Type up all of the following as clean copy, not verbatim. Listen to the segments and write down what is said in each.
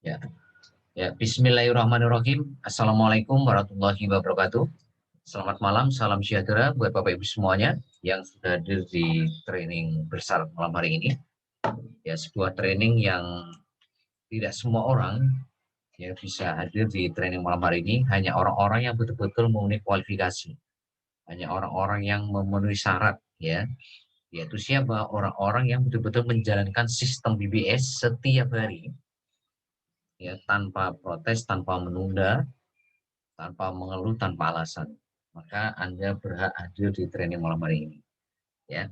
Ya, ya. Bismillahirrahmanirrahim. Assalamualaikum warahmatullahi wabarakatuh. Selamat malam, salam sejahtera buat Bapak Ibu semuanya yang sudah hadir di training besar malam hari ini. Ya, sebuah training yang tidak semua orang ya bisa hadir di training malam hari ini. Hanya orang-orang yang betul-betul memenuhi kualifikasi. Hanya orang-orang yang memenuhi syarat, ya. Yaitu siapa? Orang-orang yang betul-betul menjalankan sistem BBS setiap hari, ya, tanpa protes, tanpa menunda, tanpa mengeluh, tanpa alasan. Maka Anda berhak hadir di training malam hari ini. Ya.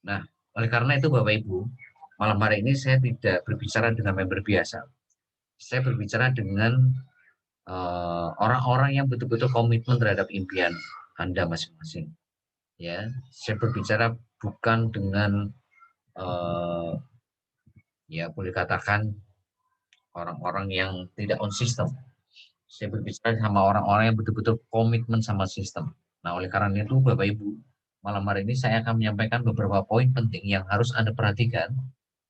Nah, oleh karena itu Bapak Ibu, malam hari ini saya tidak berbicara dengan member biasa. Saya berbicara dengan orang-orang yang betul-betul komitmen terhadap impian Anda masing-masing. Ya, saya berbicara bukan dengan ya boleh katakan orang-orang yang tidak on system. Saya berbicara sama orang-orang yang betul-betul komitmen sama sistem. Nah, oleh karena itu, Bapak Ibu, malam hari ini saya akan menyampaikan beberapa poin penting yang harus Anda perhatikan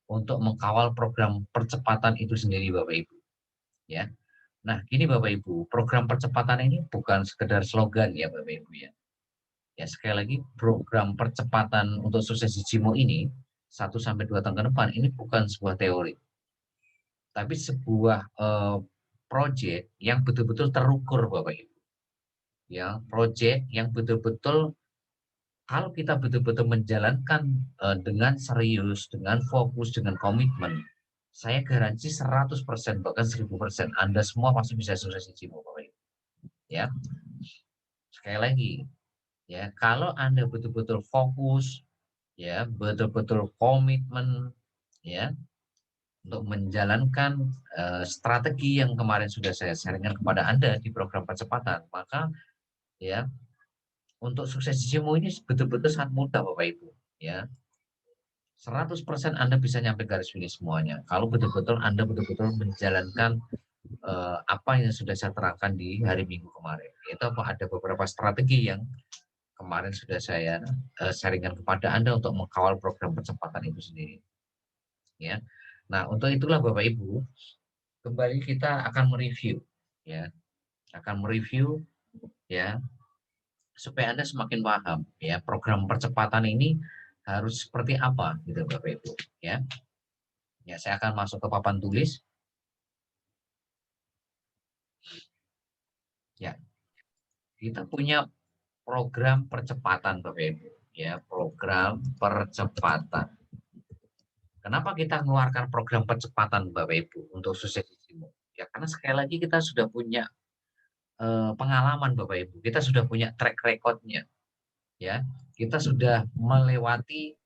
untuk mengkawal program percepatan itu sendiri, Bapak Ibu. Ya. Nah, gini Bapak Ibu, program percepatan ini bukan sekedar slogan ya, Bapak Ibu ya. Ya, sekali lagi, program percepatan untuk sukses di Cimo ini 1 sampai 2 tahun ke depan ini bukan sebuah teori, tapi sebuah proyek yang betul-betul terukur, Bapak Ibu. Ya, proyek yang betul-betul kalau kita betul-betul menjalankan dengan serius, dengan fokus, dengan komitmen, saya garansi 100% bahkan 1000% Anda semua pasti bisa sukses di Cimo, Bapak Ibu. Ya, sekali lagi, ya, kalau Anda betul-betul fokus, ya, betul-betul komitmen, ya, untuk menjalankan strategi yang kemarin sudah saya sharingkan kepada Anda di program percepatan, maka ya untuk sukses di Cimo ini betul-betul sangat mudah Bapak Ibu, ya. 100% Anda bisa nyampe garis finish semuanya. Kalau betul-betul Anda betul-betul menjalankan apa yang sudah saya terangkan di hari Minggu kemarin. Itu apa ada beberapa strategi yang kemarin sudah saya sharingkan kepada Anda untuk mengkawal program percepatan itu sendiri. Ya. Nah, untuk itulah Bapak Ibu, kembali kita akan mereview, ya, akan mereview, ya, supaya Anda semakin paham, ya, program percepatan ini harus seperti apa, gitu Bapak Ibu, ya. Ya, saya akan masuk ke papan tulis. Ya, kita punya program percepatan Bapak Ibu, ya, program percepatan. Kenapa kita mengeluarkan program percepatan Bapak Ibu untuk sukses di Cimo? Ya, karena sekali lagi kita sudah punya pengalaman Bapak Ibu, kita sudah punya track recordnya, ya. Kita sudah melewati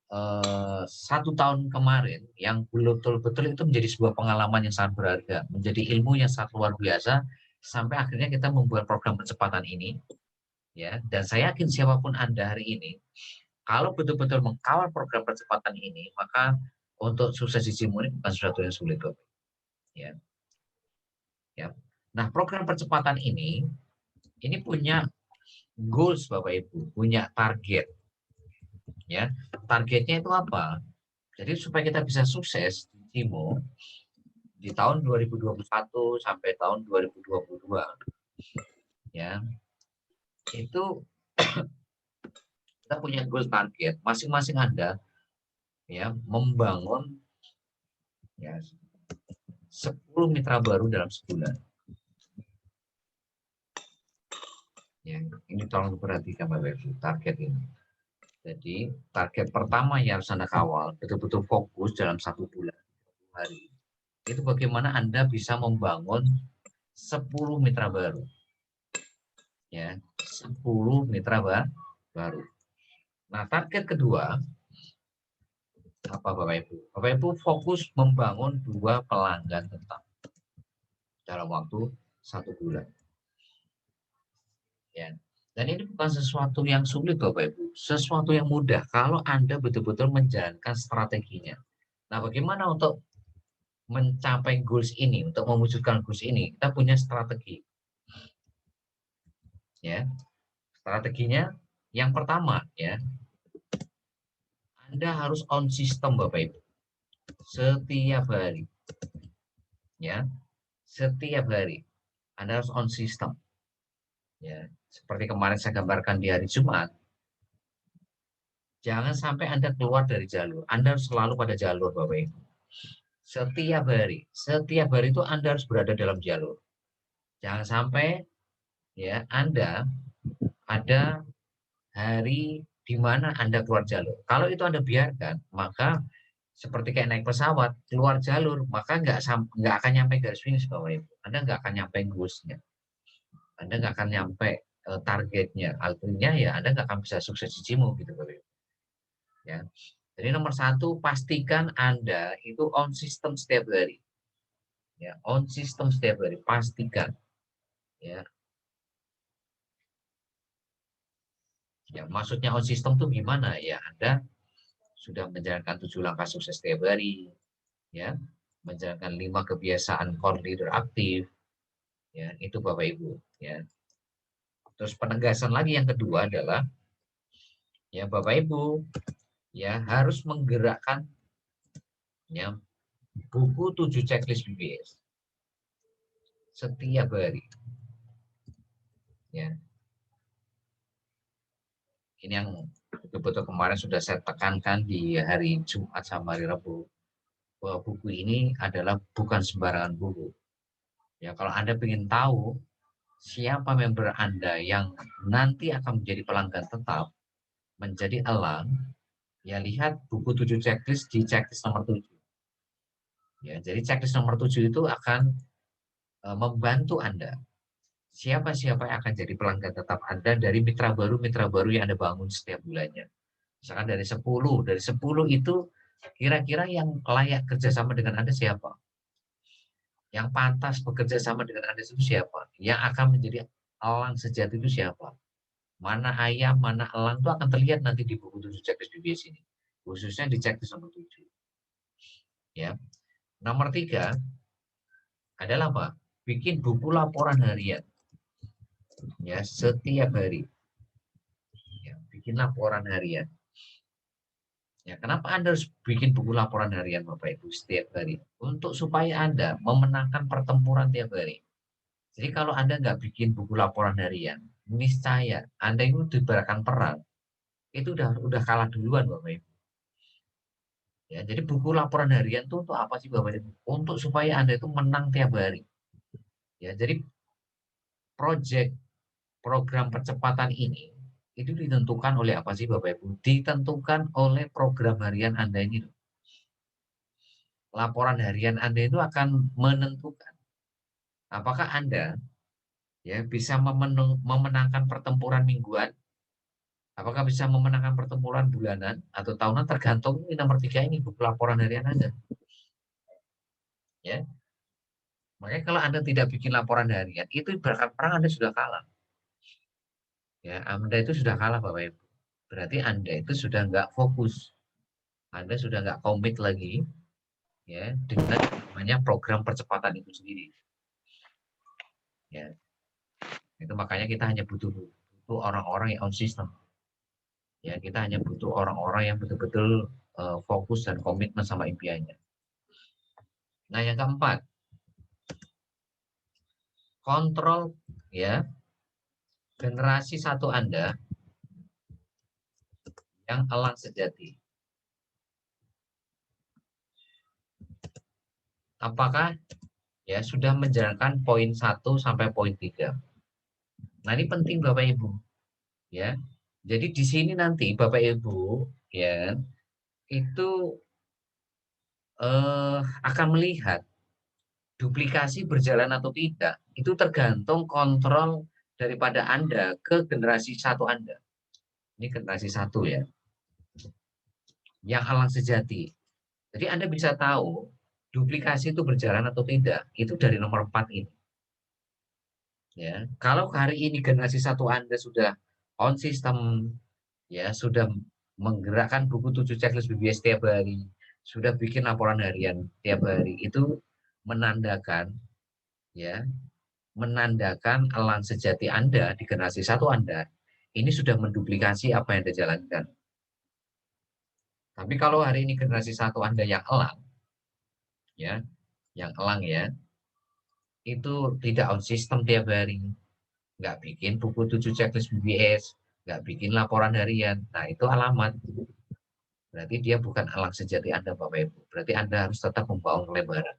1 tahun kemarin yang betul-betul itu menjadi sebuah pengalaman yang sangat berharga, menjadi ilmu yang sangat luar biasa, sampai akhirnya kita membuat program percepatan ini, ya. Dan saya yakin siapapun Anda hari ini, kalau betul-betul mengkawal program percepatan ini, maka untuk sukses di Cimo ini bukan sesuatu yang sulit, Bapak. Ya, ya. Nah, program percepatan ini punya goals, Bapak Ibu, punya target. Ya, targetnya itu apa? Jadi supaya kita bisa sukses di Cimo di tahun 2021 sampai tahun 2022, ya, itu kita punya goal target masing-masing Anda, ya, membangun ya 10 mitra baru dalam sebulan. Ya, ini tolong diperhatikan Bapak Ibu, target ini. Jadi target pertama yang harus Anda kawal, betul-betul fokus dalam 1 bulan, 1 hari. Itu bagaimana Anda bisa membangun 10 mitra baru. Ya, 10 mitra baru. Nah, target kedua apa Bapak Ibu? Bapak Ibu fokus membangun 2 pelanggan tetap dalam waktu 1 bulan. Ya. Dan ini bukan sesuatu yang sulit Bapak Ibu, sesuatu yang mudah kalau Anda betul-betul menjalankan strateginya. Nah, bagaimana untuk mencapai goals ini, untuk mewujudkan goals ini? Kita punya strategi. Ya. Strateginya yang pertama, ya, Anda harus on system Bapak Ibu. Setiap hari. ya, setiap hari Anda harus on system. Ya, seperti kemarin saya gambarkan di hari Jumat, jangan sampai Anda keluar dari jalur. Anda harus selalu pada jalur, Bapak Ibu. Setiap hari itu Anda harus berada dalam jalur. Jangan sampai ya Anda ada hari di mana Anda keluar jalur. Kalau itu Anda biarkan, maka seperti kayak naik pesawat, keluar jalur, maka nggak akan nyampe garis finish, Bapak Ibu. Anda nggak akan nyampe goals-nya. Anda nggak akan nyampe targetnya. Artinya ya Anda nggak akan bisa sukses di Cimu gitu, Bapak Ibu. Ya. Jadi nomor satu, pastikan Anda itu on system setiap hari. Ya, on system setiap hari, pastikan. Ya, ya maksudnya on system itu gimana? Ya, Anda sudah menjalankan 7 langkah sukses setiap hari, ya, menjalankan 5 kebiasaan core leader aktif, ya, itu Bapak Ibu, ya. Terus penegasan lagi yang kedua adalah, ya Bapak Ibu, ya harus menggerakkan ya buku 7 checklist BBS setiap hari, ya. Ini yang betul-betul kemarin sudah saya tekankan di hari Jumat sama hari Rabu, bahwa buku ini adalah bukan sembarangan buku. Ya, kalau Anda ingin tahu siapa member Anda yang nanti akan menjadi pelanggan tetap, menjadi elang, ya lihat buku 7 checklist di checklist nomor 7. Ya, jadi checklist nomor 7 itu akan membantu Anda. Siapa-siapa yang akan jadi pelanggan tetap Anda dari mitra baru yang Anda bangun setiap bulannya. Misalkan dari 10 itu kira-kira yang layak kerjasama dengan Anda siapa? Yang pantas bekerja sama dengan Anda itu siapa? Yang akan menjadi elang sejati itu siapa? Mana ayam, mana elang itu akan terlihat nanti di buku 7 checklist BBS ini. Khususnya di checklist nomor 7. Ya. Nomor 3 adalah apa? Bikin buku laporan harian. Ya, setiap hari. Ya, bikin laporan harian. Ya, kenapa Anda harus bikin buku laporan harian Bapak Ibu setiap hari? Untuk supaya Anda memenangkan pertempuran tiap hari. Jadi kalau Anda nggak bikin buku laporan harian, niscaya Anda itu diberikan perang, itu udah kalah duluan Bapak Ibu. Ya, jadi buku laporan harian itu untuk apa sih Bapak Ibu? Untuk supaya Anda itu menang tiap hari. Ya, jadi proyek program percepatan ini itu ditentukan oleh apa sih Bapak Ibu? Ditentukan oleh program harian Anda ini. Laporan harian Anda itu akan menentukan apakah Anda ya bisa memenangkan pertempuran mingguan, apakah bisa memenangkan pertempuran bulanan atau tahunan, tergantung ini nomor 3 ini buku laporan harian Anda. Ya, makanya kalau Anda tidak bikin laporan harian, itu ibarat perang Anda sudah kalah. Ya, Anda itu sudah kalah Bapak Ibu. Berarti Anda itu sudah nggak fokus. Anda sudah nggak komit lagi ya dengan namanya program percepatan itu sendiri. Ya, itu makanya kita hanya butuh orang-orang yang on system. Ya, kita hanya butuh orang-orang yang betul-betul fokus dan komitmen sama impiannya. Nah, yang keempat, kontrol ya generasi satu Anda yang elang sejati. Apakah ya sudah menjalankan poin 1 sampai poin 3? Nah, ini penting Bapak Ibu, ya. Jadi di sini nanti Bapak Ibu ya itu akan melihat duplikasi berjalan atau tidak. Itu tergantung kontrol daripada Anda ke generasi satu Anda. Ini generasi satu ya, yang alang sejati. Jadi Anda bisa tahu duplikasi itu berjalan atau tidak. Itu dari nomor 4 ini. Ya, kalau hari ini generasi satu Anda sudah on system, ya sudah menggerakkan buku 7 checklist BBS tiap hari, sudah bikin laporan harian tiap hari, itu menandakan ya, menandakan elang sejati Anda di generasi satu Anda ini sudah menduplikasi apa yang Anda jalankan. Tapi kalau hari ini generasi satu Anda yang elang, ya, yang elang ya, itu tidak on system tiap hari, nggak bikin buku 7 checklist BBS, nggak bikin laporan harian, nah itu alamat. Berarti dia bukan alang sejati Anda, Bapak Ibu. Berarti Anda harus tetap membangun lebaran.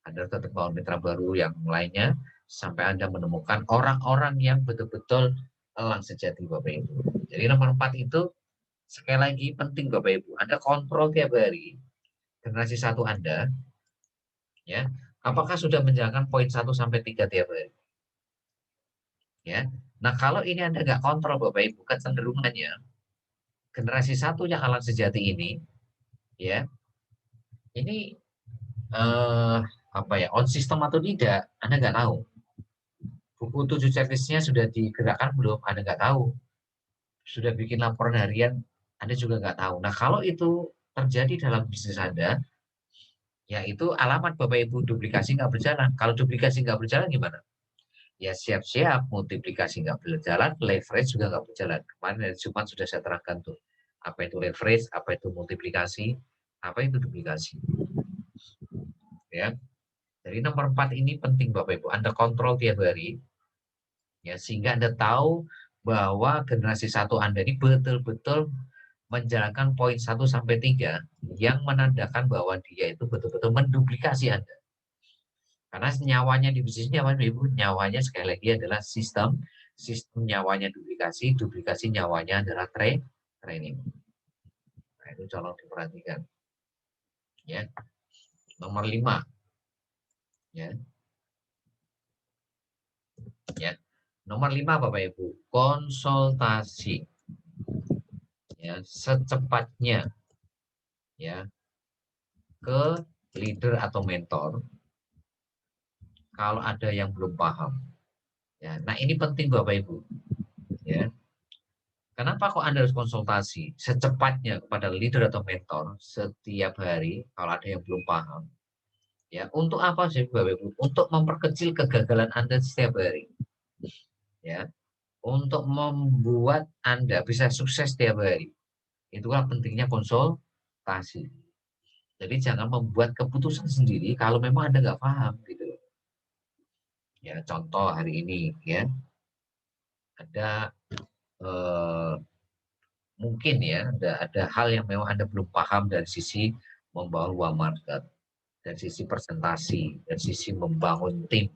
Anda tetap bangun mitra baru yang lainnya, sampai Anda menemukan orang-orang yang betul-betul elang sejati, Bapak Ibu. Jadi nomor 4 itu, sekali lagi penting Bapak Ibu, Anda kontrol tiap hari generasi satu Anda, ya, apakah sudah menjalankan poin 1 sampai 3 tiap hari. Ya. Nah, kalau ini Anda nggak kontrol Bapak Ibu, kecenderungannya generasi satu yang alang sejati ini, ya, ini apa ya, on system atau tidak, Anda nggak tahu. Buku 7 checklistnya sudah digerakkan belum, Anda nggak tahu. Sudah bikin laporan harian, Anda juga nggak tahu. Nah, kalau itu terjadi dalam bisnis Anda, ya itu alamat Bapak Ibu duplikasi nggak berjalan. Kalau duplikasi nggak berjalan gimana? Ya siap-siap multiplikasi nggak berjalan, leverage juga nggak berjalan. Kemarin dari Jumat sudah saya terangkan tuh. Apa itu leverage, apa itu multiplikasi, apa itu duplikasi. Ya. Jadi nomor 4 ini penting Bapak Ibu. Anda kontrol tiap hari, ya, sehingga Anda tahu bahwa generasi satu Anda ini betul-betul menjalankan poin 1 sampai 3 yang menandakan bahwa dia itu betul-betul menduplikasi Anda. Karena nyawanya di bisnis nyawanya Ibu, nyawanya sekali lagi adalah sistem, sistem nyawanya duplikasi, duplikasi nyawanya adalah training. Nah, itu tolong diperhatikan. Ya. Nomor 5. Ya. Ya. Nomor 5 Bapak Ibu, konsultasi. Ya, secepatnya ya ke leader atau mentor kalau ada yang belum paham. Ya, nah ini penting Bapak Ibu. Ya, kenapa kok Anda harus konsultasi secepatnya kepada leader atau mentor setiap hari kalau ada yang belum paham? Ya, untuk apa sih Bapak Ibu? Untuk memperkecil kegagalan Anda setiap hari. Ya, untuk membuat Anda bisa sukses setiap hari. Itulah pentingnya konsultasi. Jadi jangan membuat keputusan sendiri kalau memang Anda nggak paham gitu. Ya, contoh hari ini ya ada eh, mungkin ya ada hal yang memang Anda belum paham dari sisi membangun uang market, dari sisi presentasi, dari sisi membangun tim,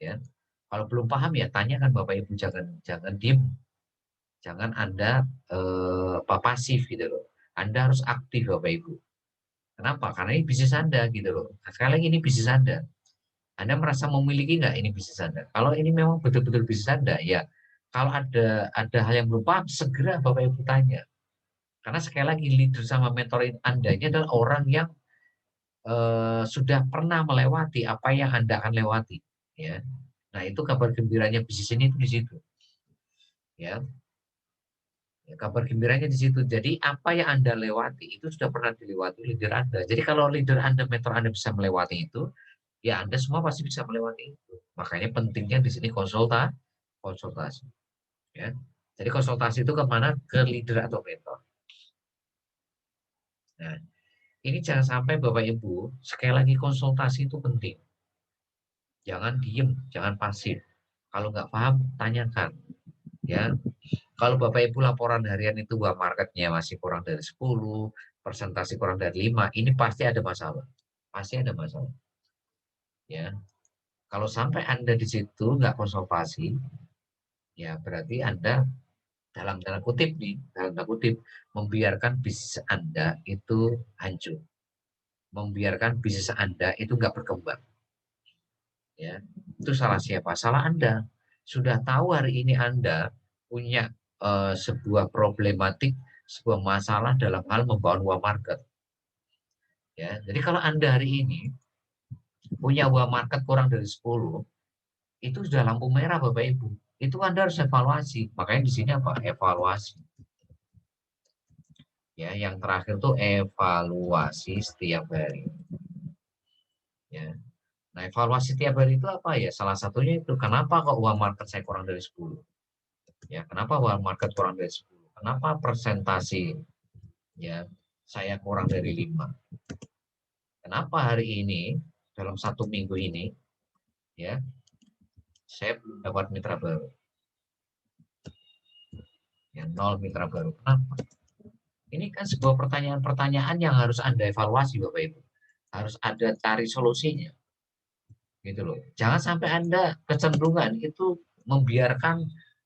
ya. Kalau belum paham ya tanyakan Bapak Ibu, jangan jangan diem, jangan Anda pasif gitu loh. Anda harus aktif Bapak Ibu. Kenapa? Karena ini bisnis Anda gitu loh. Nah, sekali lagi ini bisnis Anda. Anda merasa memiliki nggak ini bisnis Anda? Kalau ini memang betul-betul bisnis Anda, ya kalau ada hal yang belum paham, segera Bapak Ibu tanya. Karena sekali lagi leader sama mentor Anda ini adalah orang yang sudah pernah melewati apa yang Anda akan lewati, ya. Nah, itu kabar gembiranya bisnis ini itu di situ, ya. Ya, kabar gembiranya di situ. Jadi apa yang Anda lewati itu sudah pernah dilewati leader Anda. Jadi kalau leader Anda, mentor Anda bisa melewati itu, ya Anda semua pasti bisa melewati itu. Makanya pentingnya di sini konsultasi, ya. Jadi konsultasi itu kemana? Ke leader atau mentor. Nah, ini jangan sampai Bapak Ibu, sekali lagi konsultasi itu penting. Jangan diem, jangan pasif. Kalau nggak paham, tanyakan. Ya, kalau Bapak Ibu laporan harian itu wah marketnya masih kurang dari 10, presentasi kurang dari 5, ini pasti ada masalah. Pasti ada masalah. Ya, kalau sampai Anda di situ nggak konsultasi, ya berarti Anda dalam tanda kutip nih, dalam tanda kutip, membiarkan bisnis Anda itu hancur. Membiarkan bisnis Anda itu nggak berkembang. Ya, itu salah siapa? Salah Anda. Sudah tahu hari ini Anda punya sebuah problematik, sebuah masalah dalam hal membangun uang market. Ya, jadi kalau Anda hari ini punya uang market kurang dari 10, itu sudah lampu merah Bapak Ibu. Itu Anda harus evaluasi. Makanya di sini apa? Evaluasi. Ya, yang terakhir tuh evaluasi setiap hari. Ya. Nah, evaluasi setiap hari itu apa ya? Salah satunya itu kenapa kok uang market saya kurang dari 10? Ya, kenapa uang market kurang dari 10? Kenapa presentasi ya saya kurang dari 5? Kenapa hari ini dalam 1 minggu ini Ya, saya belum dapat mitra baru. Ya, 0 mitra baru. Kenapa? Ini kan sebuah pertanyaan-pertanyaan yang harus Anda evaluasi, Bapak Ibu. Harus ada cari solusinya. Gitu loh. Jangan sampai Anda kecenderungan itu membiarkan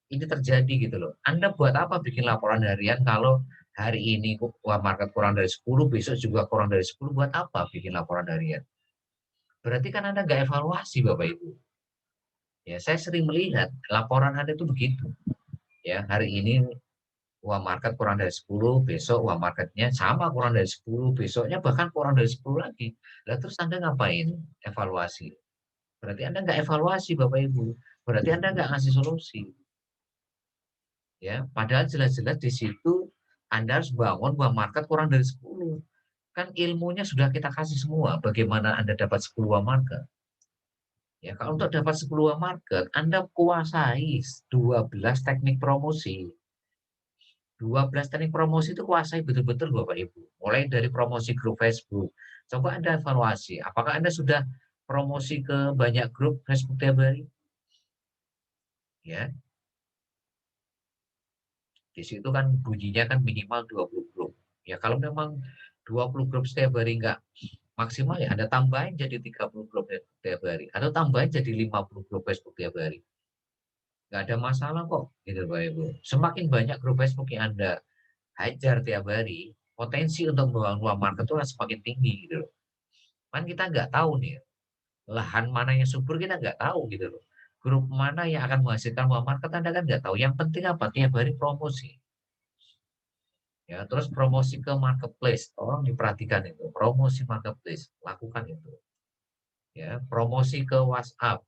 ini terjadi gitu loh. Anda buat apa bikin laporan harian kalau hari ini wah market kurang dari 10, besok juga kurang dari 10, buat apa bikin laporan harian? Berarti kan Anda nggak evaluasi, Bapak Ibu. Ya, saya sering melihat laporan Anda itu begitu. Ya, hari ini uang market kurang dari 10, besok uang marketnya sama kurang dari 10, besoknya bahkan kurang dari 10 lagi. Lah terus Anda ngapain? Evaluasi. Berarti Anda nggak evaluasi, Bapak Ibu. Berarti Anda nggak ngasih solusi. Ya, padahal jelas-jelas di situ Anda harus bangun uang market kurang dari 10. Kan ilmunya sudah kita kasih semua. Bagaimana Anda dapat 10 uang market? Ya, kalau untuk dapat 10 uang market, Anda kuasai 12 teknik promosi. 12 teknik promosi itu kuasai betul-betul Bapak Ibu. Mulai dari promosi grup Facebook. Coba Anda evaluasi, apakah Anda sudah promosi ke banyak grup Facebook tiap hari? Ya, di situ kan bunyinya kan minimal 20 grup. Ya, kalau memang 20 grup setiap hari enggak maksimal, ya Anda tambahin jadi 30 grup tiap hari. Atau tambahin jadi 50 grup Facebook tiap hari. Nggak ada masalah kok, gitu Bapak Ibu. Semakin banyak grup Facebook yang Anda hajar tiap hari, potensi untuk membangun uang market itu akan semakin tinggi gitu loh. Kan kita nggak tahu nih, lahan mana yang subur kita nggak tahu gitu loh. Grup mana yang akan menghasilkan uang market Anda kan nggak tahu. Yang penting apa? Tiap hari promosi. Ya, terus promosi ke marketplace. Tolong diperhatikan itu. Promosi marketplace, lakukan itu. Ya, promosi ke WhatsApp,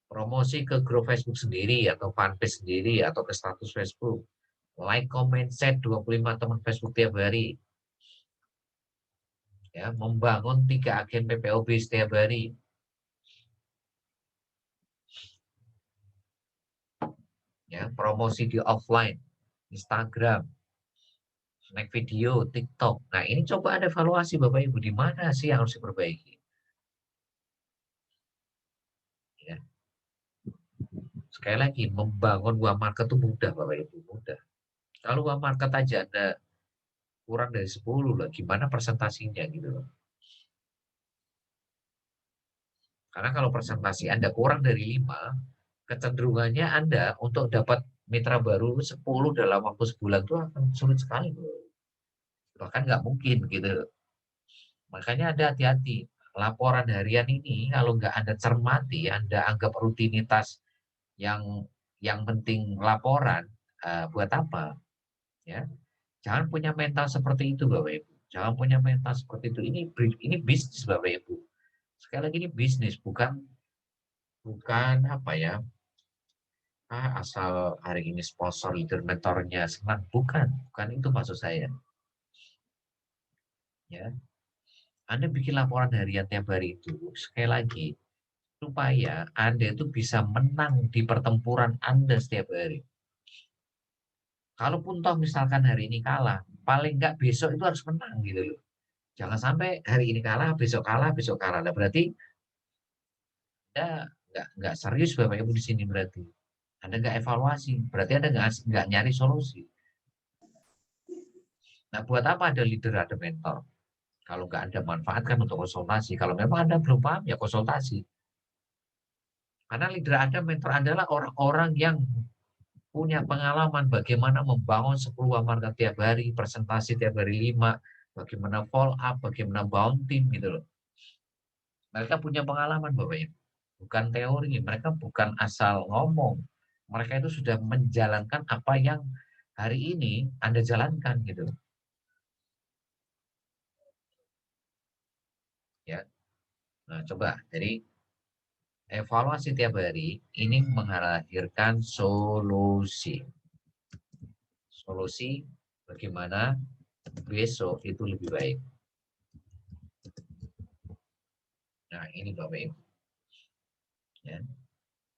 promosi ke grup Facebook sendiri atau fanpage sendiri atau ke status Facebook. Like, comment, share 25 teman Facebook tiap hari. Ya, membangun 3 agen PPOB setiap hari. Ya, promosi di offline, Instagram, naik video, TikTok. Nah, ini coba ada evaluasi Bapak Ibu, di mana sih yang harus diperbaiki? Ya, sekali lagi, membangun uang market itu mudah Bapak Ibu, mudah. Kalau uang market aja Anda kurang dari 10 lah, gimana presentasinya gitu loh. Karena kalau presentasi Anda kurang dari 5, kecenderungannya Anda untuk dapat mitra baru 10 dalam waktu sebulan itu akan sulit sekali. Bahkan nggak mungkin gitu. Makanya Anda hati-hati. Laporan harian ini kalau nggak Anda cermati, Anda anggap rutinitas yang penting laporan, buat apa? Ya, jangan punya mental seperti itu, Bapak Ibu. Jangan punya mental seperti itu. Ini bisnis, Bapak Ibu. Sekali lagi ini bisnis, bukan bukan apa ya? Asal hari ini sponsor leader mentornya senang, bukan itu maksud saya. Ya, Anda bikin laporan harian tiap hari itu sekali lagi supaya Anda itu bisa menang di pertempuran Anda setiap hari. Kalaupun toh misalkan hari ini kalah, paling nggak besok itu harus menang gitu loh. Jangan sampai hari ini kalah, besok kalah, besok kalah. Nah, berarti Anda nggak serius Bapak Ibu di sini berarti. Anda nggak evaluasi, berarti Anda nggak nyari solusi. Nah, buat apa ada leader, ada mentor? Kalau nggak Anda manfaatkan untuk konsultasi. Kalau memang Anda belum paham, ya konsultasi. Karena leader Anda, mentor Anda adalah orang-orang yang punya pengalaman bagaimana membangun 10 market tiap hari, presentasi tiap hari 5, bagaimana follow up, bagaimana bound tim gitu loh. Mereka punya pengalaman Bapak Ibu. Bukan teori, mereka bukan asal ngomong. Mereka itu sudah menjalankan apa yang hari ini Anda jalankan gitu. Ya. Nah, coba. Jadi evaluasi tiap hari ini melahirkan solusi. Solusi bagaimana besok itu lebih baik. Nah, ini Bapak Ibu. Ya.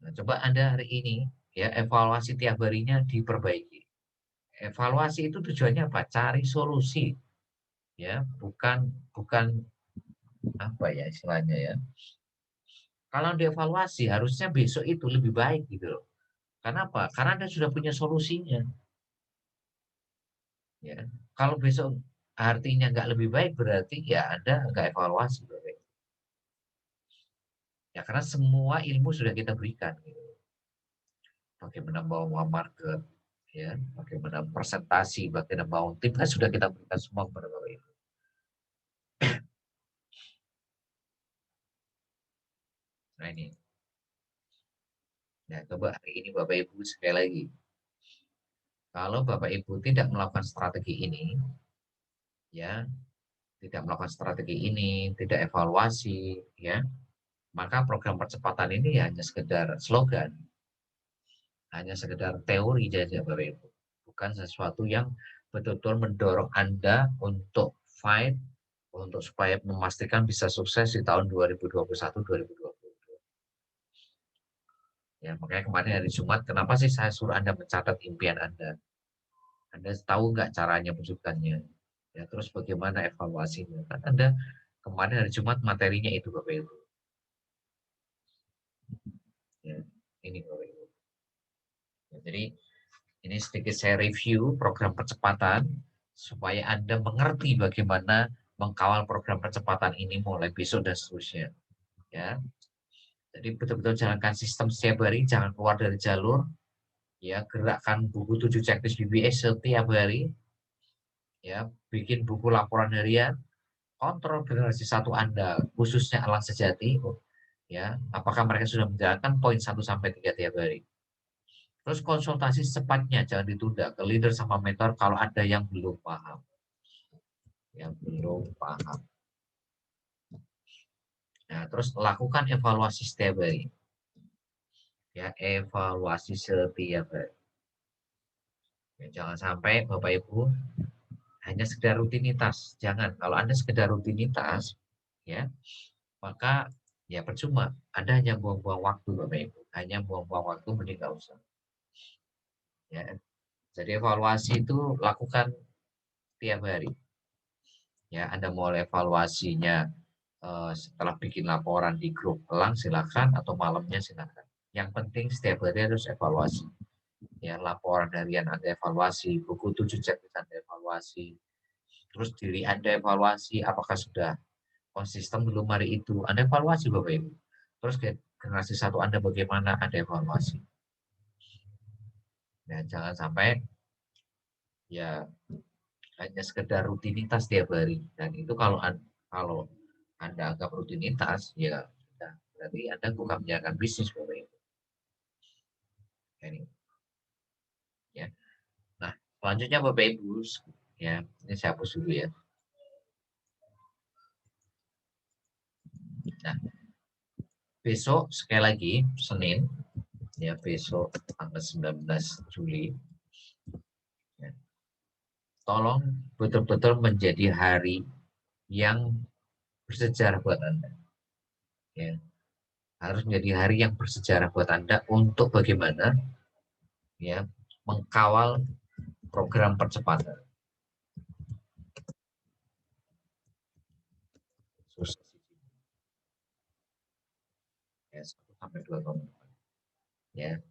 Nah, coba Anda hari ini ya evaluasi tiap harinya diperbaiki. Evaluasi itu tujuannya apa? Cari solusi, ya, bukan bukan apa ya istilahnya ya. Kalau dievaluasi harusnya besok itu lebih baik gitu loh. Kenapa? Karena Anda sudah punya solusinya. Ya. Kalau besok artinya nggak lebih baik berarti ya Anda nggak evaluasi. Ya karena semua ilmu sudah kita berikan. Gitu. Bagaimana bawa market, ya, bagaimana presentasi, bagaimana bangun tim kan sudah kita berikan semua kepada Bapak Ibu. Nah ini, nah coba hari ini Bapak Ibu sekali lagi, kalau Bapak Ibu tidak melakukan strategi ini, ya, tidak melakukan strategi ini, tidak evaluasi, ya, maka program percepatan ini hanya sekedar slogan, hanya sekedar teori saja Bapak Ibu, bukan sesuatu yang betul-betul mendorong Anda untuk fight, untuk supaya memastikan bisa sukses di tahun 2021-2022. Ya, makanya kemarin hari Jumat, kenapa sih saya suruh Anda mencatat impian Anda? Anda tahu nggak caranya wujudkannya? Ya, terus bagaimana evaluasinya? Kan Anda kemarin hari Jumat materinya itu Bapak Ibu. Ya, ini Bapak Ibu. Ya, jadi ini sedikit saya review program percepatan supaya Anda mengerti bagaimana mengkawal program percepatan ini mulai besok dan seterusnya. Ya, jadi betul-betul jalankan sistem setiap hari, jangan keluar dari jalur. Ya, gerakkan buku 7 checklist BBS setiap hari. Ya, bikin buku laporan harian, kontrol generasi satu Anda, khususnya Alang Sejati. Ya, apakah mereka sudah menjalankan poin 1 sampai 3 tiap hari? Terus konsultasi secepatnya, jangan ditunda ke leader sama mentor kalau ada yang belum paham. Yang belum paham. Nah, terus lakukan evaluasi setiap hari. Ya, evaluasi setiap hari. Ya, jangan sampai Bapak Ibu hanya sekedar rutinitas. Jangan, kalau Anda sekedar rutinitas, ya, maka ya percuma. Anda hanya buang-buang waktu Bapak Ibu. Hanya buang-buang waktu, mending nggak usah. Ya, jadi evaluasi itu lakukan tiap hari. Ya, Anda mau evaluasinya setelah bikin laporan di grup elang silakan atau malamnya silakan. Yang penting setiap hari harus evaluasi. Ya, laporan harian Anda evaluasi, buku 7 checklist Anda evaluasi, terus diri Anda evaluasi apakah sudah konsisten belum hari itu. Anda evaluasi Bapak Ibu. Terus generasi satu Anda bagaimana Anda evaluasi. Ya, jangan sampai ya hanya sekedar rutinitas tiap hari. Dan itu kalau Anda anggap rutinitas, ya berarti Anda bukan menjalankan bisnis Bapak Ibu. Ini, ya. Nah, selanjutnya Bapak Ibu, ya, ini saya hapus dulu ya. Nah, besok sekali lagi Senin, ya besok tanggal 19 Juli, ya, tolong betul-betul menjadi hari yang bersejarah buat Anda. Ya, harus menjadi hari yang bersejarah buat Anda untuk bagaimana ya mengkawal program percepatan. Sukses. Ya, 1 sampai 2 tahun. Ya.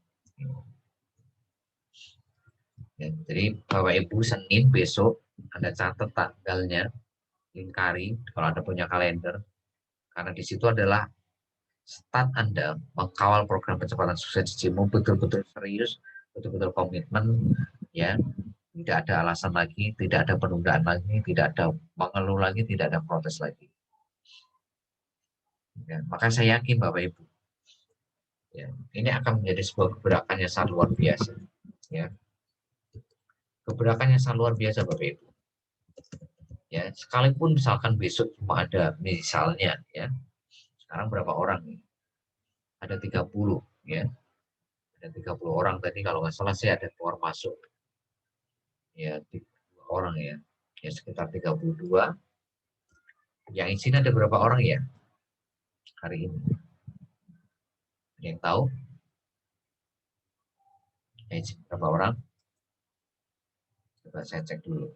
Ya, jadi Bapak Ibu Senin besok Anda catat tanggalnya, lingkari kalau Anda punya kalender, karena di situ adalah start Anda mengkawal program percepatan sukses Cijimu betul-betul serius, betul-betul komitmen, ya, tidak ada alasan lagi, tidak ada penundaan lagi, tidak ada mengeluh lagi, tidak ada protes lagi. Ya, maka saya yakin Bapak Ibu, ya, ini akan menjadi sebuah keberakan yang sangat luar biasa. Ya, keberakan yang sangat luar biasa Bapak Ibu. Ya, sekalipun misalkan besok cuma ada misalnya, ya, sekarang berapa orang nih? Ada 30, ya, ada 30 orang tadi kalau nggak salah saya ada keluar masuk, ya, 30 orang ya, ya sekitar 32. Yang isinya ada berapa orang ya hari ini? Ada yang tahu? Yang isinya berapa orang? Coba saya cek dulu.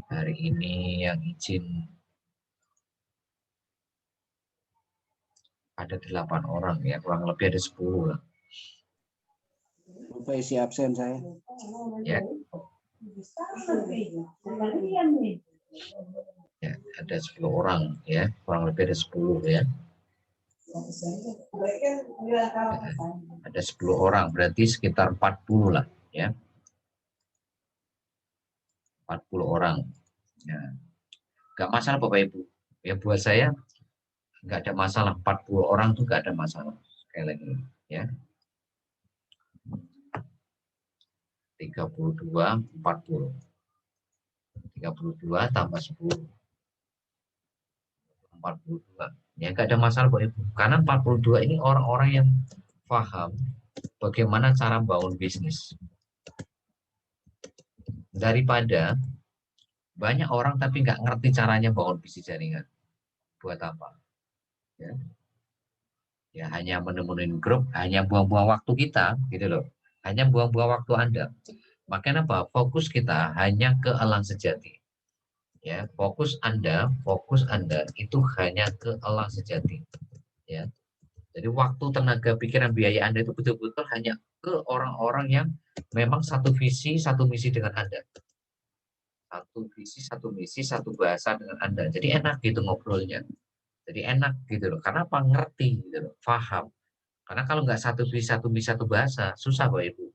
Hari ini yang izin ada 8 orang ya, kurang lebih ada 10 lah. Lupa isi absen saya. Ya. Ya, ada 10 orang ya, kurang lebih ada 10 ya. Ada 10 orang, berarti sekitar 40 lah ya. 40 orang. Ya. Gak masalah Bapak Ibu. Ya buat saya nggak ada masalah, 40 orang tuh nggak ada masalah. Sekali lagi ya. 32, 40. 32 tambah 10. 42. Ya nggak ada masalah Bapak Ibu. Karena 42 ini orang-orang yang paham bagaimana cara bangun bisnis. Daripada banyak orang tapi nggak ngerti caranya bangun bisnis jaringan. Buat apa? Ya. Ya hanya menemuin grup, hanya buang-buang waktu kita, gitu loh. Hanya buang-buang waktu Anda. Makanya apa? Fokus kita hanya ke elang sejati. Ya, fokus Anda itu hanya ke elang sejati. Ya. Jadi waktu, tenaga, pikiran, biaya Anda itu betul-betul hanya ke orang-orang yang memang satu visi, satu misi dengan Anda. Satu visi, satu misi, satu bahasa dengan Anda. Jadi enak gitu ngobrolnya. Jadi enak gitu loh. Karena apa? Ngerti gitu loh. Paham. Karena kalau nggak satu visi, satu misi, satu bahasa, susah Bapak Ibu.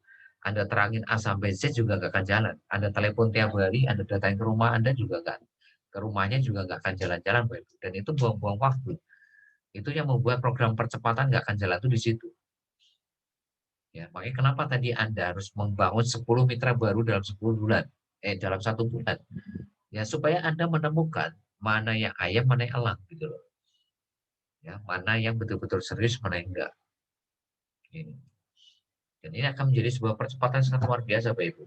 Anda terangin A sampai Z juga nggak akan jalan. Anda telepon tiap hari, Anda datang ke rumah Anda juga nggak. Ke rumahnya juga nggak akan jalan-jalan Bapak Ibu. Dan itu buang-buang waktu. Itu yang membuat program percepatan nggak akan jalan tuh di situ. Ya, makanya kenapa tadi Anda harus membangun 10 mitra baru dalam 10 bulan, dalam 1 bulan. Ya, supaya Anda menemukan mana yang ayam, mana yang elang gitu loh. Ya, mana yang betul-betul serius, mana yang enggak. Ini. Dan ini akan menjadi sebuah percepatan sangat luar biasa, Bapak Ibu.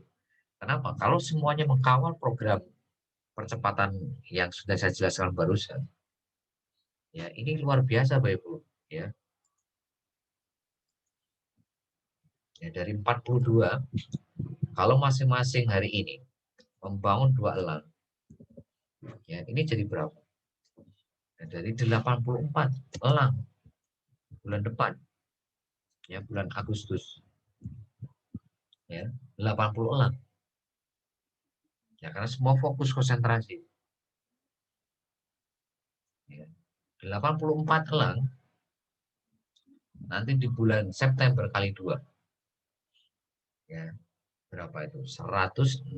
Kenapa? Kalau semuanya mengawal program percepatan yang sudah saya jelaskan barusan, ya ini luar biasa, Bapak Ibu. Ya, ya dari 42, kalau masing-masing hari ini membangun 2 elang, ya ini jadi berapa? Ya, dari 84 elang bulan depan, ya bulan Agustus, ya 80 elang. Ya karena semua fokus konsentrasi. Ya, 84 elang nanti di bulan September kali 2. Ya, berapa itu? 168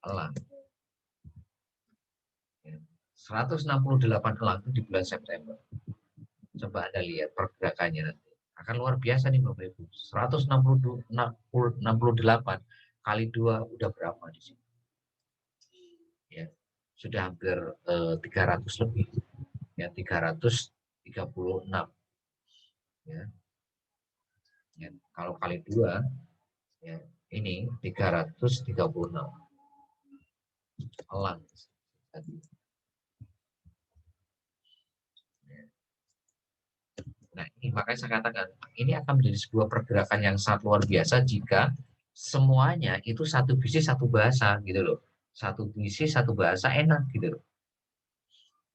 elang. Ya, 168 elang itu di bulan September. Coba Anda lihat pergerakannya nanti. Akan luar biasa nih Bapak Ibu. 168 kali 2 udah berapa di sini? Ya, sudah hampir 300 lebih. Ya, 336. Ya. Ya, kalau kali 2 ya ini 336 elang. Nah, ini makanya saya katakan ini akan menjadi sebuah pergerakan yang sangat luar biasa jika semuanya itu satu visi, satu bahasa gitu loh. Satu visi, satu bahasa enak gitu loh.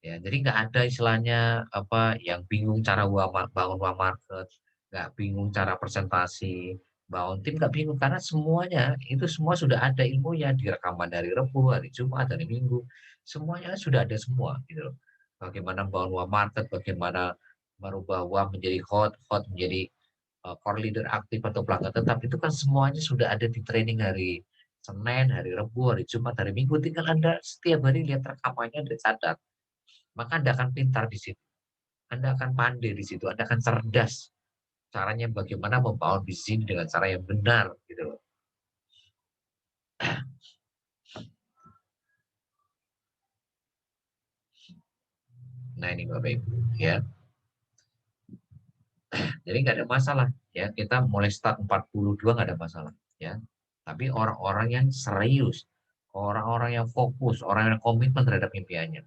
Ya, jadi nggak ada istilahnya apa yang bingung cara bangun market, nggak bingung cara presentasi, bangun tim nggak bingung karena semuanya itu semua sudah ada ilmunya di rekaman dari Rabu, hari Jumat, hari Minggu, semuanya sudah ada semua gitu loh. Bagaimana bangun market, bagaimana merubah uang menjadi hot menjadi core leader aktif atau pelanggan tetap itu kan semuanya sudah ada di training hari Senin, hari Rabu, hari Jumat, hari Minggu. Tinggal Anda setiap hari lihat rekamannya dan catat. Maka Anda akan pintar di situ. Anda akan pandai di situ. Anda akan cerdas. Caranya bagaimana membangun bisnis ini dengan cara yang benar gitu loh. Nah ini Bapak Ibu ya. Jadi nggak ada masalah ya. Kita mulai start 42 nggak ada masalah ya. Tapi orang-orang yang serius, orang-orang yang fokus, orang yang komitmen terhadap impiannya.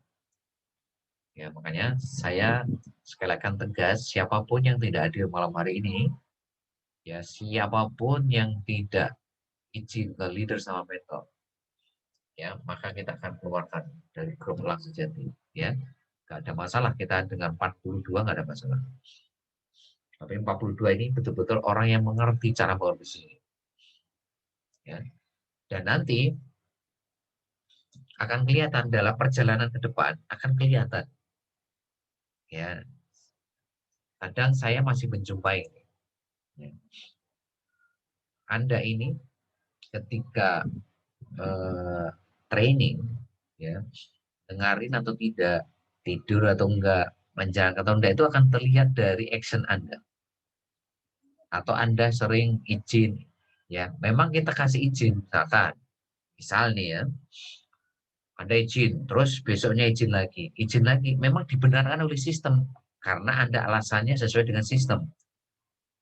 Ya, makanya saya sekali lagi tegas, siapapun yang tidak hadir malam hari ini, ya siapapun yang tidak izin ke leader sama mentor, ya maka kita akan keluarkan dari grup elang sejati, ya. Nggak ada masalah kita dengan 42, nggak ada masalah. Tapi 42 ini betul-betul orang yang mengerti cara bangun bisnis. Ya. Dan nanti akan kelihatan dalam perjalanan ke depan, akan kelihatan. Ya, kadang saya masih menjumpai, ya, Anda ini ketika training, ya, dengarin atau tidak, tidur atau enggak, menjalankan atau enggak, itu akan terlihat dari action Anda. Atau Anda sering izin, ya, memang kita kasih izin, misalkan, misal nih ya, Anda izin, terus besoknya izin lagi, memang dibenarkan oleh sistem, karena Anda alasannya sesuai dengan sistem.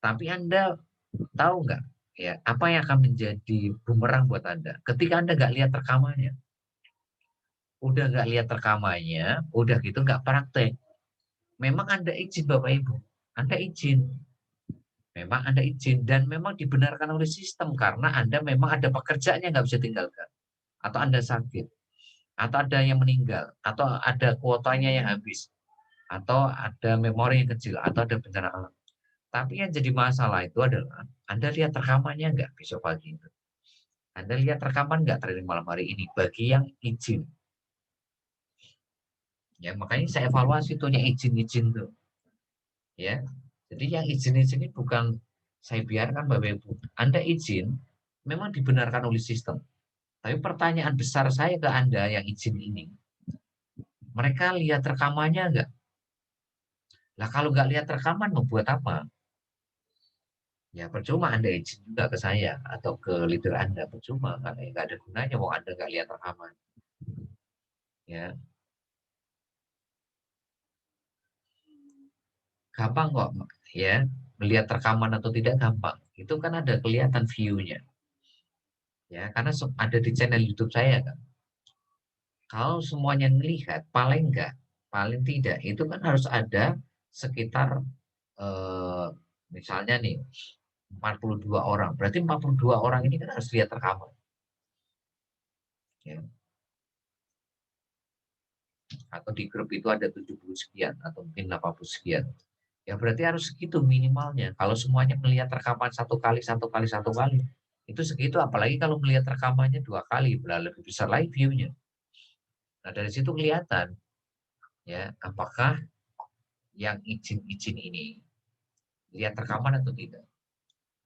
Tapi Anda tahu nggak, ya, apa yang akan menjadi bumerang buat Anda ketika Anda nggak lihat rekamannya. Udah nggak lihat rekamannya, udah gitu nggak praktek. Memang Anda izin Bapak Ibu, Anda izin. Memang Anda izin dan memang dibenarkan oleh sistem karena Anda memang ada pekerjaannya nggak bisa tinggalkan. Atau Anda sakit, atau ada yang meninggal, atau ada kuotanya yang habis, atau ada memori yang kecil, atau ada bencana alam. Tapi yang jadi masalah itu adalah Anda lihat rekamannya nggak besok pagi itu. Anda lihat rekaman nggak training malam hari ini bagi yang izin. Ya, makanya saya evaluasi tuh yang izin-izin tuh. Ya. Jadi yang izin-izin ini bukan saya biarkan Bapak Ibu. Anda izin memang dibenarkan oleh sistem. Tapi pertanyaan besar saya ke Anda yang izin ini, mereka lihat rekamannya nggak? Lah kalau nggak lihat rekaman mau buat apa? Ya percuma Anda izin juga ke saya atau ke leader Anda, percuma, nggak ada gunanya mau Anda nggak lihat rekaman. Ya, gampang kok, ya, melihat rekaman atau tidak gampang. Itu kan ada kelihatan view-nya. Ya, karena ada di channel YouTube saya kan. Kalau semuanya melihat, paling tidak, itu kan harus ada sekitar misalnya nih 42 orang. Berarti 42 orang ini kan harus lihat rekaman. Ya. Atau di grup itu ada 70 sekian atau mungkin 80 sekian. Ya berarti harus segitu minimalnya. Kalau semuanya melihat rekaman satu kali, itu segitu. Apalagi kalau melihat rekamannya 2 kali, lebih besar lagi view-nya. Nah dari situ kelihatan, ya, apakah yang izin-izin ini lihat rekaman atau tidak.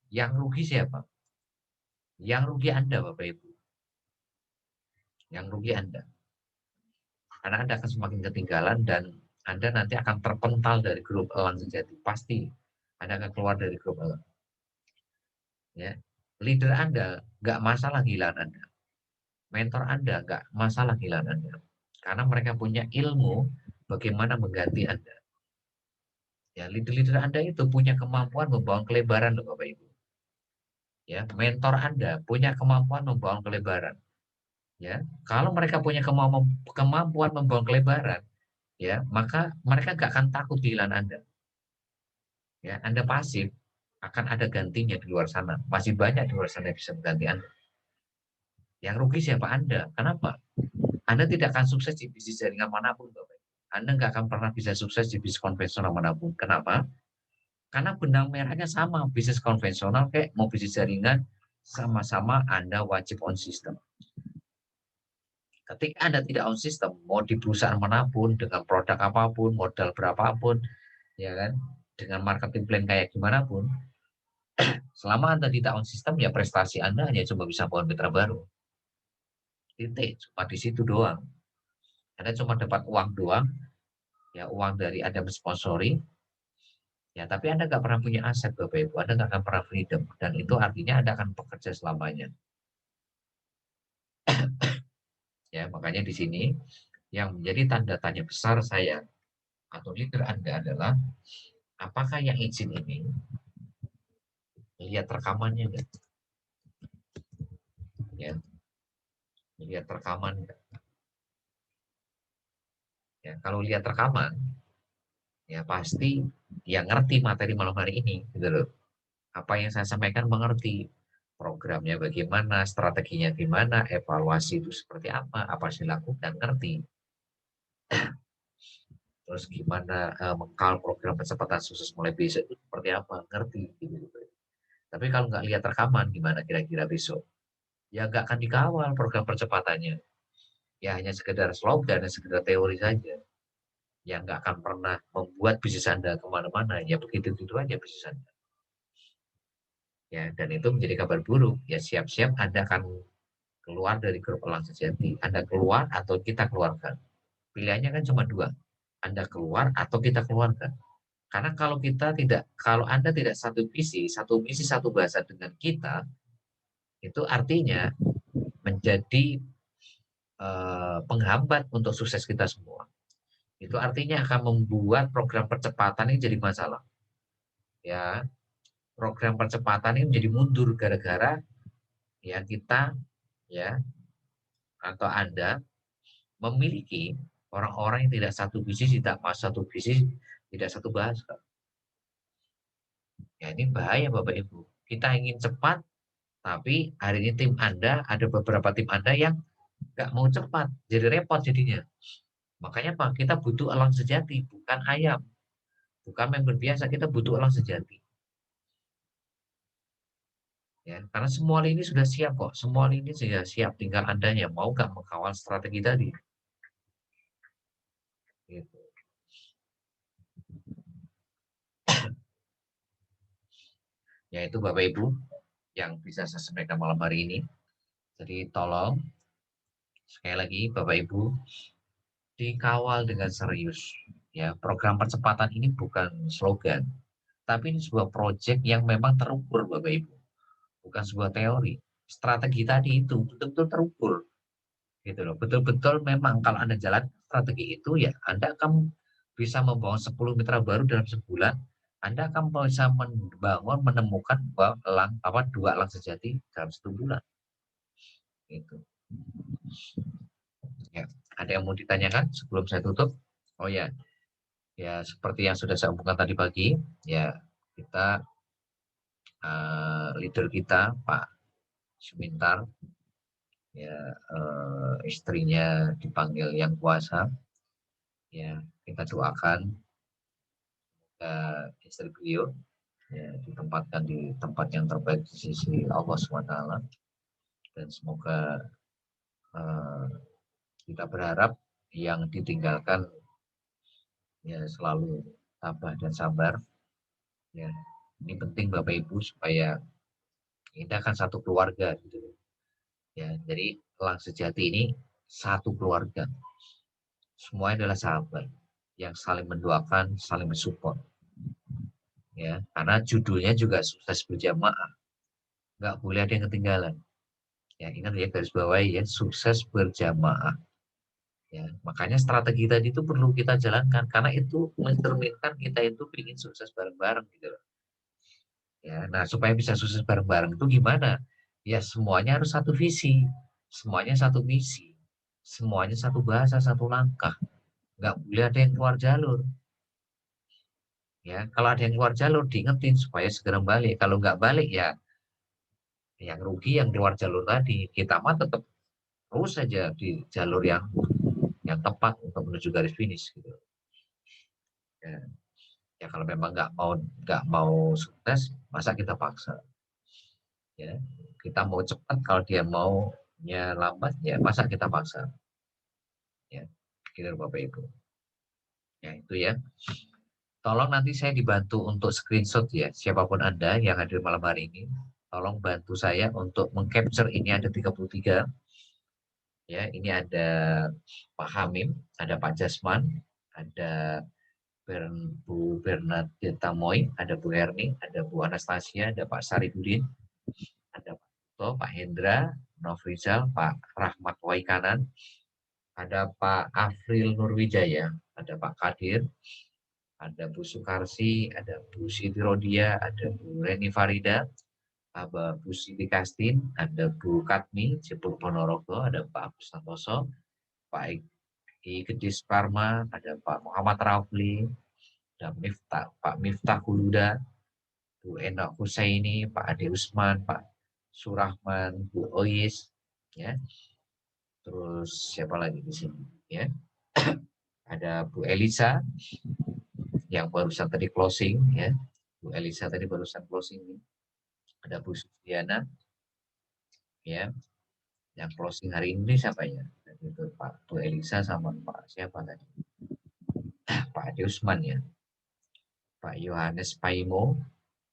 Yang rugi siapa? Yang rugi Anda, Bapak Ibu. Yang rugi Anda. Karena Anda akan semakin ketinggalan dan Anda nanti akan terpental dari grup elang sejati. Pasti Anda akan keluar dari grup elang. Ya. Leader Anda nggak masalah kehilangan Anda. Mentor Anda nggak masalah kehilangan Anda. Karena mereka punya ilmu bagaimana mengganti Anda. Ya, leader-leader Anda itu punya kemampuan membangun kelebaran loh Bapak Ibu. Ya, mentor Anda punya kemampuan membangun kelebaran. Ya, kalau mereka punya kemampuan membangun kelebaran, ya, maka mereka nggak akan takut kehilangan Anda. Ya, Anda pasif, akan ada gantinya di luar sana. Masih banyak di luar sana yang bisa mengganti Anda. Yang rugi siapa Anda? Kenapa? Anda tidak akan sukses di bisnis jaringan manapun, Bapak. Anda nggak akan pernah bisa sukses di bisnis konvensional manapun. Kenapa? Karena benang merahnya sama. Bisnis konvensional kayak mau bisnis jaringan, sama-sama Anda wajib on system. Ketika Anda tidak on system, mau di perusahaan manapun, dengan produk apapun, modal berapapun, ya kan, dengan marketing plan kayak gimana pun, selama Anda tidak on system, ya prestasi Anda hanya cuma bisa bangun mitra baru. Titik, cuma di situ doang. Anda cuma dapat uang doang, ya uang dari Anda mensponsori, ya tapi Anda nggak pernah punya aset Bapak Ibu, Anda nggak akan pernah freedom, dan itu artinya Anda akan bekerja selamanya. Ya makanya di sini yang menjadi tanda tanya besar saya atau leader Anda adalah apakah yang izin ini lihat rekamannya enggak? Ya, lihat rekaman enggak? Ya, kalau lihat rekaman, ya pasti yang ngerti materi malam hari ini, gitu loh. Apa yang saya sampaikan mengerti programnya bagaimana, strateginya gimana, evaluasi itu seperti apa sih lakukan, ngerti. terus gimana mengkal program percepatan sukses mulai besok itu seperti apa, ngerti gitu. Tapi kalau nggak lihat rekaman gimana kira-kira besok? Ya nggak akan dikawal program percepatannya. Ya hanya sekedar slogan, hanya sekedar teori saja. Yang nggak akan pernah membuat bisnis Anda kemana-mana. Ya begitu-begitu aja bisnis Anda. Ya, dan itu menjadi kabar buruk. Ya siap-siap Anda akan keluar dari grup Elang Sejati. Anda keluar atau kita keluarkan. Pilihannya kan cuma dua. Anda keluar atau kita keluarkan. Karena kalau Anda tidak satu visi, satu misi, satu bahasa dengan kita, itu artinya menjadi penghambat untuk sukses kita semua. Itu artinya akan membuat program percepatan ini jadi masalah. Ya, program percepatan ini menjadi mundur gara-gara ya kita ya atau Anda memiliki orang-orang yang tidak satu visi, tidak pas satu visi, tidak satu bahasa. Ya ini bahaya Bapak Ibu. Kita ingin cepat, tapi hari ini tim Anda, ada beberapa tim Anda yang nggak mau cepat, jadi repot jadinya. Makanya Pak, kita butuh elang sejati, bukan ayam. Bukan member biasa, kita butuh elang sejati. Ya, karena semua lini sudah siap kok, semua lini sudah siap, tinggal Andanya mau nggak mengawal strategi tadi. Gitu. Ya itu Bapak Ibu yang bisa saya sampaikan malam hari ini. Jadi tolong sekali lagi Bapak Ibu dikawal dengan serius. Ya, program percepatan ini bukan slogan, tapi ini sebuah proyek yang memang terukur Bapak Ibu, bukan sebuah teori. Strategi tadi itu betul-betul terukur, gitu loh. Betul-betul memang kalau Anda jalan strategi itu ya Anda akan bisa membangun 10 mitra baru dalam sebulan. Anda akan bisa membangun menemukan dua elang sejati dalam 1 bulan. Gitu. Ya, ada yang mau ditanyakan sebelum saya tutup? Oh ya, ya seperti yang sudah saya omongkan tadi pagi, ya kita leader kita Pak Sumintar, ya istrinya dipanggil yang kuasa, ya kita doakan istri beliau ya ditempatkan di tempat yang terbaik di sisi Allah SWT, dan semoga kita berharap yang ditinggalkan ya selalu tabah dan sabar. Ya, ini penting Bapak Ibu supaya kita kan satu keluarga gitu. Ya, jadi elang sejati ini satu keluarga. Semuanya adalah sahabat yang saling mendoakan, saling mensupport. Ya, karena judulnya juga sukses berjamaah. Nggak boleh ada yang ketinggalan. Ya, ingat ya garis bawahi ya, sukses berjamaah. Ya, makanya strategi tadi itu perlu kita jalankan karena itu mencerminkan kita itu ingin sukses bareng-bareng gitu loh. Ya, nah supaya bisa sukses bareng-bareng itu gimana? Ya semuanya harus satu visi, semuanya satu misi, semuanya satu bahasa, satu langkah. Nggak boleh ada yang keluar jalur. Ya, kalau ada yang keluar jalur diingetin supaya segera balik. Kalau nggak balik ya yang rugi yang keluar jalur tadi. Kita mah tetap terus saja di jalur yang tepat untuk menuju garis finish gitu. Ya, ya kalau memang nggak mau sukses, masa kita paksa? Ya, kita mau cepat, kalau dia maunya lambat, ya masa kita paksa? Ya, gitu Bapak Ibu. Ya itu ya. Tolong nanti saya dibantu untuk screenshot ya, siapapun Anda yang hadir malam hari ini. Tolong bantu saya untuk mengcapture ini ada 33. Ya, ini ada Pak Hamim, ada Pak Jasman, ada Bu Bernadetta Moy, ada Bu Herni, ada Bu Anastasia, ada Pak Sarifudin, ada Pak Toto, Pak Hendra, Nofrizal, Pak Rahmat Waikanan, ada Pak Afril Nurwijaya, ada Pak Kadir, ada Bu Sukarsi, ada Bu Siti Rodia, ada Bu Reni Farida, ada Bu Siti Kastin, ada Bu Katmi, Jepur Ponorogo, ada Pak Agus Santoso, Pak Ki Gedis Parma, ada Pak Muhammad Rafli, ada Pak Miftah Huluda, Bu Ena Husaini, Pak Ade Usman, Pak Surahman, Bu Ois, ya. Terus siapa lagi di sini, ya? Ada Bu Elisa yang barusan tadi closing ya. Bu Elisa tadi barusan closing. Ada Bu Sufiana ya. Yang closing hari ini siapa ya? Itu Pak Bu Elisa sama Pak siapa tadi? Pak Adi Usman ya. Pak Yohanes Paimo,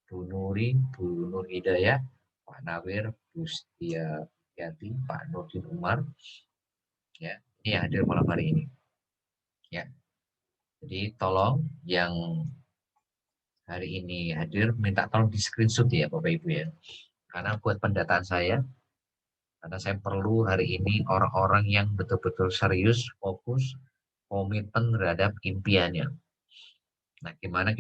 Bu Nuri, Bu Nur Hidayah, Pak Nawir, Bu Setia Yati, Pak Nurdin Umar, ya, ini yang hadir malam hari ini. Ya, jadi tolong yang hari ini hadir minta tolong di screenshot ya Bapak Ibu ya, karena buat pendataan saya, karena saya perlu hari ini orang-orang yang betul-betul serius, fokus, komitmen terhadap impiannya. Nah, gimana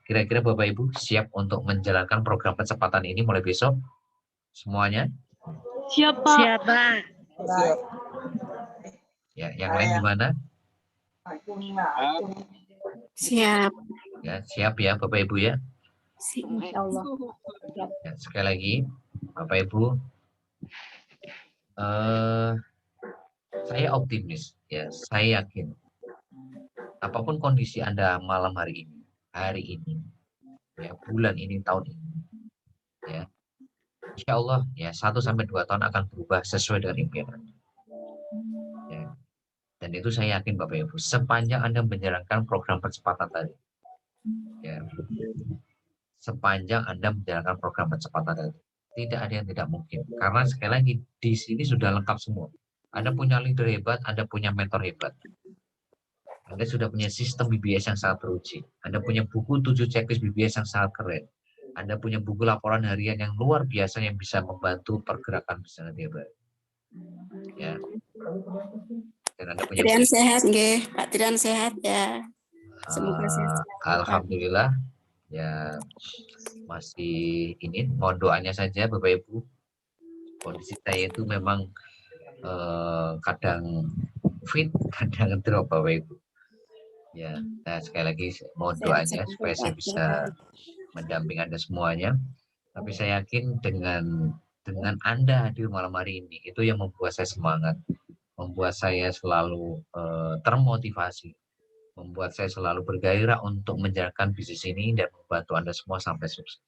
kira-kira Bapak Ibu siap untuk menjalankan program percepatan ini mulai besok? Semuanya? Siap, Pak. Siap, Pak. Ya, yang lain gimana? Siap. Ya, siap ya Bapak Ibu ya. Insya Allah. Ya, sekali lagi Bapak Ibu, saya optimis ya, saya yakin apapun kondisi Anda malam hari ini, ya, bulan ini, tahun ini, ya, insya Allah ya 1-2 tahun akan berubah sesuai dengan impian Anda. Ya. Dan itu saya yakin Bapak Ibu, sepanjang Anda menjalankan program percepatan tadi, ya, sepanjang Anda menjalankan program percepatan tadi, tidak ada yang tidak mungkin. Karena sekali lagi di sini sudah lengkap semua. Anda punya leader hebat, Anda punya mentor hebat. Anda sudah punya sistem BBS yang sangat teruji. Anda punya buku 7 checklist BBS yang sangat keren. Anda punya buku laporan harian yang luar biasa yang bisa membantu pergerakan bisnis Anda hebat. Ya. Dan Anda punya Trian sehat, nggih. Pak Trian sehat ya. Semoga sehat. Alhamdulillah ya, masih ini, mohon doanya saja Bapak Ibu. Kondisi saya itu memang kadang fit, kadang drop Bapak Ibu. Ya, nah sekali lagi mohon doanya supaya saya bisa mendampingi Anda semuanya. Tapi saya yakin dengan Anda hadir malam hari ini, itu yang membuat saya semangat, membuat saya selalu termotivasi, membuat saya selalu bergairah untuk menjalankan bisnis ini dan membantu Anda semua sampai sukses.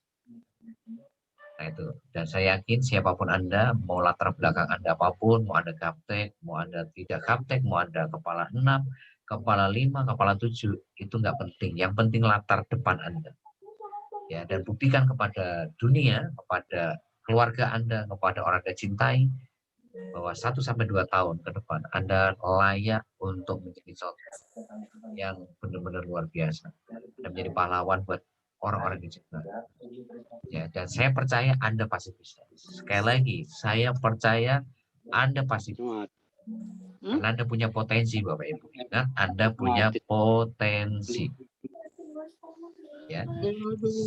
Nah itu, dan saya yakin siapapun Anda, mau latar belakang Anda apapun, mau Anda gaptek, mau Anda tidak gaptek, mau Anda kepala 6, kepala 5, kepala 7, itu nggak penting. Yang penting latar depan Anda. Ya, dan buktikan kepada dunia, kepada keluarga Anda, kepada orang Anda cintai, bahwa 1-2 tahun ke depan Anda layak untuk menjadi contoh yang benar-benar luar biasa. Anda menjadi pahlawan buat orang-orang yang cintai. Ya, dan saya percaya Anda pasti bisa. Sekali lagi, saya percaya Anda pasti bisa. Karena Anda punya potensi, Bapak Ibu. Ingat, Anda punya potensi. Ya,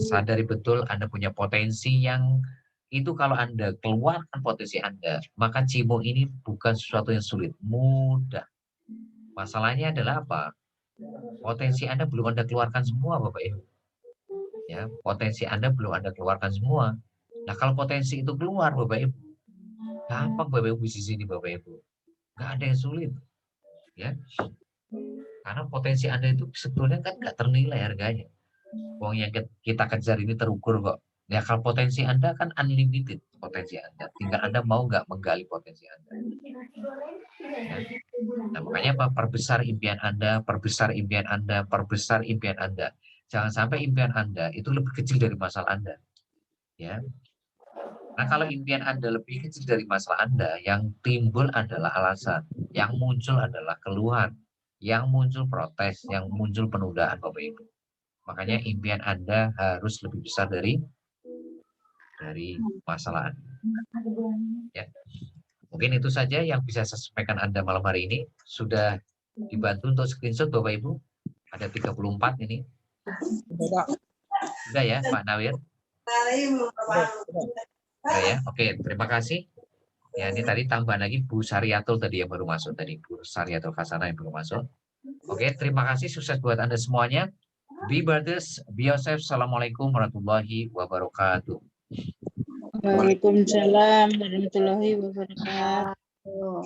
sadari betul Anda punya potensi yang itu kalau Anda keluarkan potensi Anda, maka Cimo ini bukan sesuatu yang sulit, mudah. Masalahnya adalah apa? Potensi Anda belum Anda keluarkan semua, Bapak Ibu. Ya, potensi Anda belum Anda keluarkan semua. Nah, kalau potensi itu keluar, Bapak Ibu, gampang Bapak Ibu bisnis ini, Bapak Ibu. Nggak ada yang sulit. Ya. Karena potensi Anda itu sebetulnya kan nggak ternilai harganya. Uang yang kita kejar ini terukur kok. Ya, kalau potensi Anda kan unlimited potensi Anda. Tinggal Anda mau nggak menggali potensi Anda. Ya. Nah, makanya apa? Perbesar impian Anda, perbesar impian Anda, perbesar impian Anda. Jangan sampai impian Anda itu lebih kecil dari masalah Anda. Ya. Nah, kalau impian Anda lebih kecil dari masalah Anda, yang timbul adalah alasan, yang muncul adalah keluhan, yang muncul protes, yang muncul penundaan, Bapak Ibu. Makanya impian Anda harus lebih besar dari masalah Anda. Ya. Mungkin itu saja yang bisa saya sampaikan Anda malam hari ini. Sudah dibantu untuk screenshot Bapak Ibu. Ada 34 ini. Sudah ya Pak Nawir? Sudah ya. Oke, terima kasih. Ya, ini tadi tambah lagi Bu Saryatul tadi yang baru masuk tadi. Bu Saryatul Fasana yang baru masuk. Oke, terima kasih. Sukses buat Anda semuanya. Be brothers, be yourself. Assalamualaikum warahmatullahi wabarakatuh. Waalaikumsalam warahmatullahi wabarakatuh.